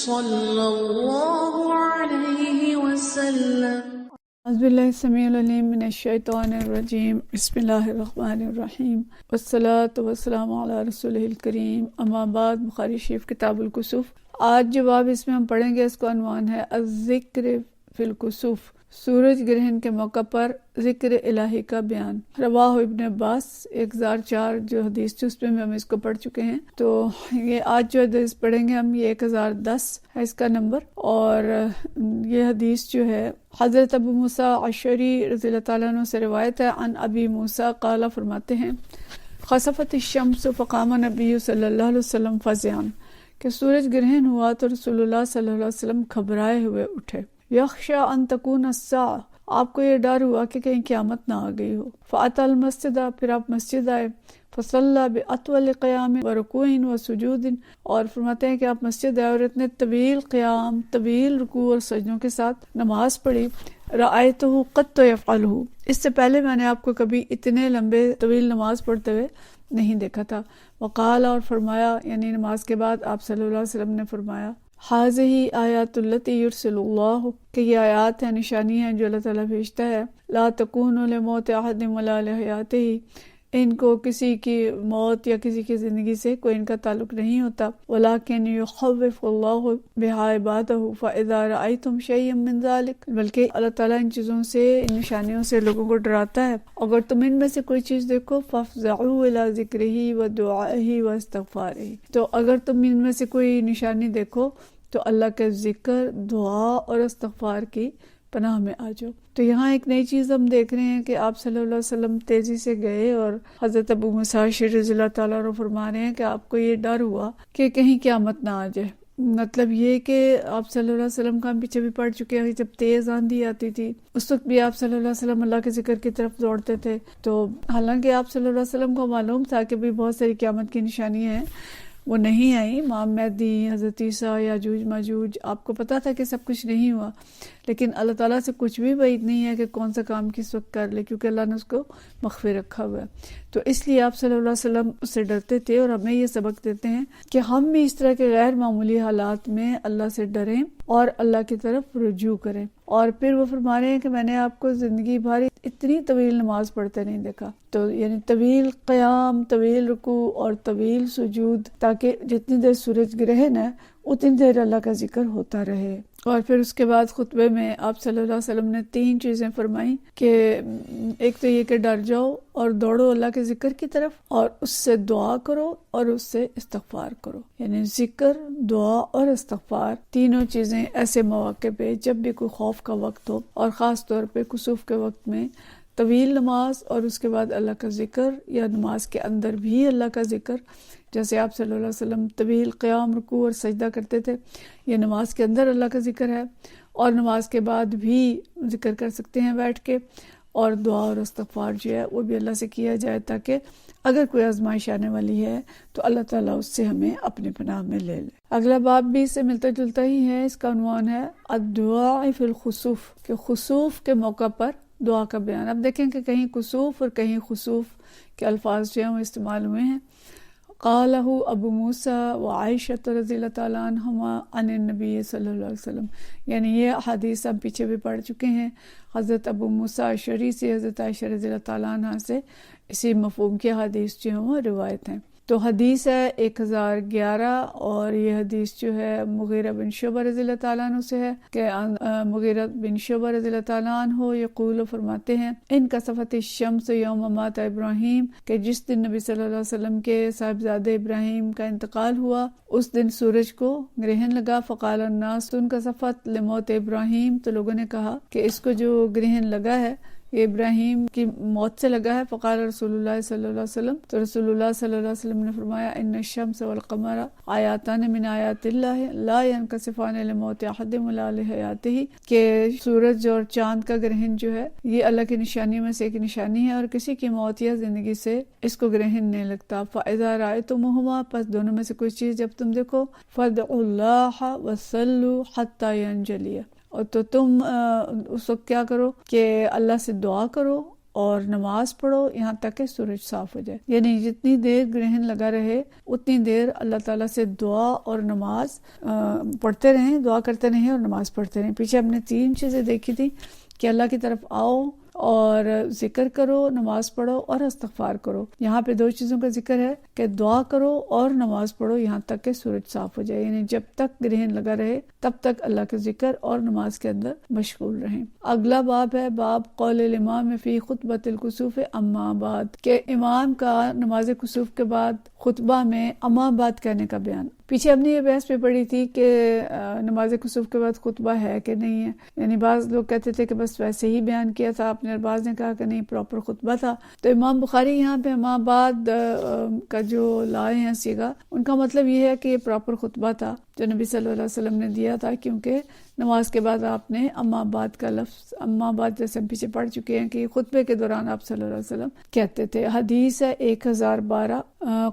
صلی اللہ علیہ وسلم۔ اعوذ باللہ السمیع العلیم من الشیطان الرجیم، بسم اللہ الرحمن الرحیم، والصلاة والسلام علی رسولہ الکریم، اما بعد۔ بخاری شریف کتاب الکسوف۔ آج جو باب اس میں ہم پڑھیں گے اس کا عنوان ہے الذکر فی الکسوف، سورج گرہن کے موقع پر ذکر الہی کا بیان۔ رواہ ابن عباس 1004 جو حدیث تھی اس میں بھی ہم اس کو پڑھ چکے ہیں، تو یہ آج جو حدیث پڑھیں گے ہم یہ 1010 ہے اس کا نمبر، اور یہ حدیث جو ہے حضرت ابو موسیٰ اشعری رضی اللہ تعالیٰ عنہ سے روایت ہے۔ عن ابی موسیٰ قال، فرماتے ہیں خسفت الشمس فقام نبی صلی اللہ علیہ وسلم فزعا، کہ سورج گرہن ہوا تو رسول اللہ صلی اللہ علیہ وسلم گھبرائے ہوئے اٹھے۔ یخشا ان تکون الساعہ، آپ کو یہ ڈر ہوا کہ کہیں قیامت نہ آ گئی ہو۔ فأتی المسجد، پھر آپ مسجد آئے۔ فصلی بأطول قیام ورکوع وسجود، اور فرماتے ہیں کہ آپ مسجد آئے اور اتنے طویل قیام، طویل رکوع اور سجدوں کے ساتھ نماز پڑھی۔ رأیتہ قط یفعلہ، اس سے پہلے میں نے آپ کو کبھی اتنے لمبے طویل نماز پڑھتے ہوئے نہیں دیکھا تھا۔ وقال، اور فرمایا، یعنی نماز کے بعد آپ صلی اللہ علیہ وسلم نے فرمایا، حاذہ آیات التی یرسل اللہ، کہ یہ آیات ہیں، نشانی ہیں جو اللہ تعالیٰ بھیجتا ہے۔ لا تکون لموت احد ولا لحیاتہ، ان کو کسی کی موت یا کسی کی زندگی سے کوئی ان کا تعلق نہیں ہوتا۔ ولیکن یخوف اللہ بہا عبادہ فاذا رأیتم شیئا من ذلک، بلکہ اللہ تعالیٰ ان چیزوں سے، ان نشانیوں سے لوگوں کو ڈراتا ہے۔ اگر تم ان میں سے کوئی چیز دیکھو فافزعوا الی ذکرہ ودعائہ واستغفارہ، تو اگر تم ان میں سے کوئی نشانی دیکھو تو اللہ کے ذکر، دعا اور استغفار کی پناہ میں آ جاؤ۔ تو یہاں ایک نئی چیز ہم دیکھ رہے ہیں کہ آپ صلی اللہ علیہ وسلم تیزی سے گئے اور حضرت ابو موسیٰ اشعری رضی اللہ تعالیٰ عنہ فرما رہے ہیں کہ آپ کو یہ ڈر ہوا کہ کہیں قیامت نہ آ جائے۔ مطلب یہ کہ آپ صلی اللہ علیہ وسلم کا ہم پیچھے بھی پڑھ چکے ہیں، جب تیز آندھی آتی تھی اس وقت بھی آپ صلی اللہ علیہ وسلم اللہ کے ذکر کی طرف دوڑتے تھے۔ تو حالانکہ آپ صلی اللہ علیہ وسلم کو معلوم تھا کہ بھی بہت ساری قیامت کی نشانیاں ہیں، وہ نہیں آئیں، امام مہدی، حضرت عیسیٰ، یاجوج ماجوج، آپ کو پتا تھا کہ سب کچھ نہیں ہوا، لیکن اللہ تعالیٰ سے کچھ بھی بعید نہیں ہے کہ کون سا کام کس وقت کر لے، کیونکہ اللہ نے اس کو مخفی رکھا ہوا ہے۔ تو اس لیے آپ صلی اللہ علیہ وسلم اس سے ڈرتے تھے، اور ہمیں یہ سبق دیتے ہیں کہ ہم بھی اس طرح کے غیر معمولی حالات میں اللہ سے ڈریں اور اللہ کی طرف رجوع کریں۔ اور پھر وہ فرما رہے ہیں کہ میں نے آپ کو زندگی بھر اتنی طویل نماز پڑھتے نہیں دیکھا، تو یعنی طویل قیام، طویل رکوع اور طویل سجود، تاکہ جتنی دیر سورج گرہن ہے اتنی دیر اللہ کا ذکر ہوتا رہے۔ اور پھر اس کے بعد خطبے میں آپ صلی اللہ علیہ وسلم نے 3 چیزیں فرمائیں کہ ایک تو یہ کہ ڈر جاؤ اور دوڑو اللہ کے ذکر کی طرف، اور اس سے دعا کرو اور اس سے استغفار کرو، یعنی ذکر، دعا اور استغفار، تینوں چیزیں ایسے مواقع پہ جب بھی کوئی خوف کا وقت ہو، اور خاص طور پہ کسوف کے وقت میں طویل نماز اور اس کے بعد اللہ کا ذکر، یا نماز کے اندر بھی اللہ کا ذکر، جیسے آپ صلی اللہ علیہ وسلم طویل قیام، رکوع اور سجدہ کرتے تھے، یہ نماز کے اندر اللہ کا ذکر ہے، اور نماز کے بعد بھی ذکر کر سکتے ہیں بیٹھ کے، اور دعا اور استغفار جو ہے وہ بھی اللہ سے کیا جائے، تاکہ اگر کوئی آزمائش آنے والی ہے تو اللہ تعالیٰ اس سے ہمیں اپنی پناہ میں لے لے۔ اگلا باب بھی اس سے ملتا جلتا ہی ہے، اس کا عنوان ہے الدعاء فی الخسوف، کہ خسوف کے موقع پر دعا کا بیان۔ اب دیکھیں کہ کہیں کسوف اور کہیں خسوف کے الفاظ جو ہیں وہ استعمال ہوئے ہیں۔ قالہ ابو موسیٰ وعائشہ رضی اللہ تعالیٰ عنہما عن النبی صلی اللہ علیہ وسلم، یعنی یہ حدیث ہم پیچھے بھی پڑھ چکے ہیں، حضرت ابو موسیٰ اشعری سے حضرت عائشہ رضی اللہ تعالیٰ عنہ سے اسی مفہوم کی حدیث جو ہیں وہ روایت ہیں۔ تو حدیث ہے 1011، اور یہ حدیث جو ہے مغیرہ بن شعبہ رضی اللہ تعالیٰ عنہ سے ہے کہ مغیرہ بن شعبہ رضی اللہ تعالیٰ عنہ یقول، فرماتے ہیں ان کسفت الشمس یوم مات ابراہیم، کہ جس دن نبی صلی اللہ علیہ وسلم کے صاحبزادے ابراہیم کا انتقال ہوا اس دن سورج کو گرہن لگا۔ فقال الناس ان کسفت لموت ابراہیم، تو لوگوں نے کہا کہ اس کو جو گرہن لگا ہے یہ ابراہیم کی موت سے لگا ہے۔ فقال رسول اللہ صلی اللہ علیہ وسلم، تو رسول اللہ صلی اللہ علیہ وسلم نے فرمایا ان الشمس والقمر آیاتان من آیات اللہ لا ينکسفان لموت احد ولا لحیاتہ، کہ سورج اور چاند کا گرہن جو ہے یہ اللہ کی نشانی میں سے ایک نشانی ہے، اور کسی کی موت یا زندگی سے اس کو گرہن نہیں لگتا۔ فاذا رأیتموہما، پس دونوں میں سے کوئی چیز جب تم دیکھو، فادعوا اللہ وصلوا حتی ینجلی، اور تو تم اس وقت کیا کرو کہ اللہ سے دعا کرو اور نماز پڑھو یہاں تک کہ سورج صاف ہو جائے. یعنی جتنی دیر گرہن لگا رہے اتنی دیر اللہ تعالیٰ سے دعا اور نماز پڑھتے رہیں، دعا کرتے رہیں اور نماز پڑھتے رہیں. پیچھے ہم نے 3 چیزیں دیکھی تھی کہ اللہ کی طرف آؤ اور ذکر کرو، نماز پڑھو اور استغفار کرو. یہاں پہ 2 چیزوں کا ذکر ہے کہ دعا کرو اور نماز پڑھو یہاں تک کہ سورج صاف ہو جائے. یعنی جب تک گرہن لگا رہے تب تک اللہ کے ذکر اور نماز کے اندر مشغول رہیں. اگلا باب ہے باب قول الامام فی خطبۃ الکسوف اما بعد، کہ امام کا نماز کسوف کے بعد خطبہ میں اما بعد کہنے کا بیان. پیچھے ہم نے یہ بحث پہ پڑھی تھی کہ نماز کسوف کے بعد خطبہ ہے کہ نہیں ہے. یعنی بعض لوگ کہتے تھے کہ بس ویسے ہی بیان کیا تھا آپ نے، اور بعض نے کہا کہ نہیں پراپر خطبہ تھا. تو امام بخاری یہاں پہ اما بعد کا جو لائے ہیں صیغہ، ان کا مطلب یہ ہے کہ یہ پراپر خطبہ تھا جو نبی صلی اللہ علیہ وسلم نے دیا تھا، کیونکہ نماز کے بعد آپ نے اما بعد کا لفظ، اما بعد جیسے ہم پیچھے پڑھ چکے ہیں کہ خطبے کے دوران آپ صلی اللہ علیہ وسلم کہتے تھے. حدیث ہے 1012.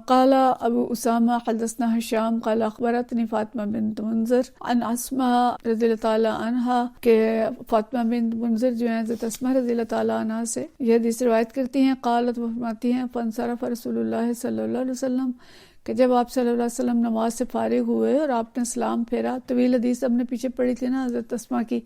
قال ابو اسامہ حدثنا ہشام قال اخبرتنی فاطمہ بنت منذر عن اسماء رضی اللہ تعالی عنہا، کہ فاطمہ بنت منذر جو ہیں حضرت اسماء رضی اللہ تعالی عنہا سے یہ حدیث روایت کرتی ہیں. قالت، وہ فرماتی ہیں، فانصرف رسول اللہ صلی اللہ علیہ وسلم، کہ جب آپ صلی اللہ علیہ وسلم نماز سے فارغ ہوئے اور آپ نے سلام پھیرا. طویل حدیث ہم نے پیچھے پڑھی تھی نا حضرت اسماء کی،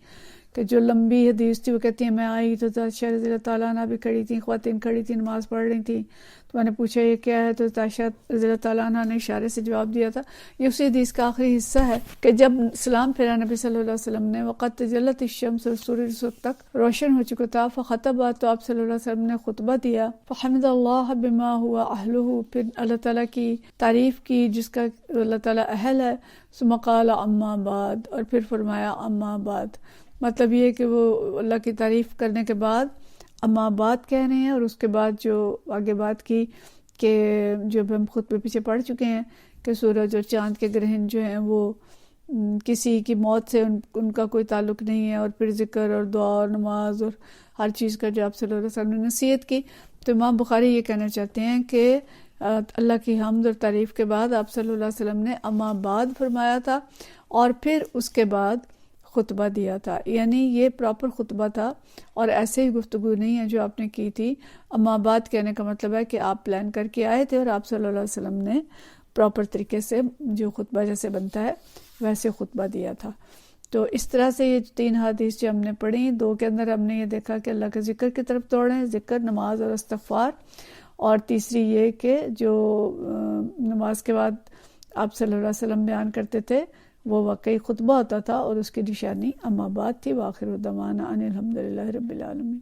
کہ جو لمبی حدیث تھی، وہ کہتی ہیں میں آئی تو عائشہ رضی اللہ تعالیٰ عنہ بھی کھڑی تھیں، خواتین کھڑی تھیں نماز پڑھ رہی تھیں. تو میں نے پوچھا یہ کیا ہے، تو عائشہ رضی اللہ تعالیٰ عنہ نے اشارے سے جواب دیا تھا. یہ اسی حدیث کا آخری حصہ ہے کہ جب سلام پھیرا نبی صلی اللہ علیہ وسلم نے، وقت تجلت الشمس، اور سورج اس وقت تک روشن ہو چکا تھا. فخطب، تو آپ صلی اللہ علیہ وسلم نے خطبہ دیا. فحمد اللہ بما ہوا اہلہ، پھر اللہ تعالیٰ کی تعریف کی جس کا اللہ تعالیٰ اہل ہے. ثم قال اما بعد، اور پھر فرمایا اما بعد. مطلب یہ کہ وہ اللہ کی تعریف کرنے کے بعد اما بعد کہہ رہے ہیں، اور اس کے بعد جو آگے بات کی کہ جو ہم خود پہ پیچھے پڑھ چکے ہیں کہ سورج اور چاند کے گرہن جو ہیں وہ کسی کی موت سے ان کا کوئی تعلق نہیں ہے، اور پھر ذکر اور دعا اور نماز اور ہر چیز کا جو آپ صلی اللہ علیہ وسلم نے نصیحت کی. تو امام بخاری یہ کہنا چاہتے ہیں کہ اللہ کی حمد اور تعریف کے بعد آپ صلی اللہ علیہ وسلم نے اما بعد فرمایا تھا، اور پھر اس کے بعد خطبہ دیا تھا. یعنی یہ پراپر خطبہ تھا، اور ایسے ہی گفتگو نہیں ہے جو آپ نے کی تھی. اما بعد کہنے کا مطلب ہے کہ آپ پلان کر کے آئے تھے اور آپ صلی اللہ علیہ وسلم نے پراپر طریقے سے جو خطبہ جیسے بنتا ہے ویسے خطبہ دیا تھا. تو اس طرح سے یہ 3 حدیث جو ہم نے پڑھی، 2 کے اندر ہم نے یہ دیکھا کہ اللہ کے ذکر کی طرف دوڑیں، ذکر، نماز اور استغفار. اور تیسری یہ کہ جو نماز کے بعد آپ صلی اللہ علیہ وسلم بیان کرتے تھے وہ واقعی خطبہ ہوتا تھا، اور اس کی نشانی اما بعد تھی. وآخر دعوانا ان الحمد للہ رب العالمین.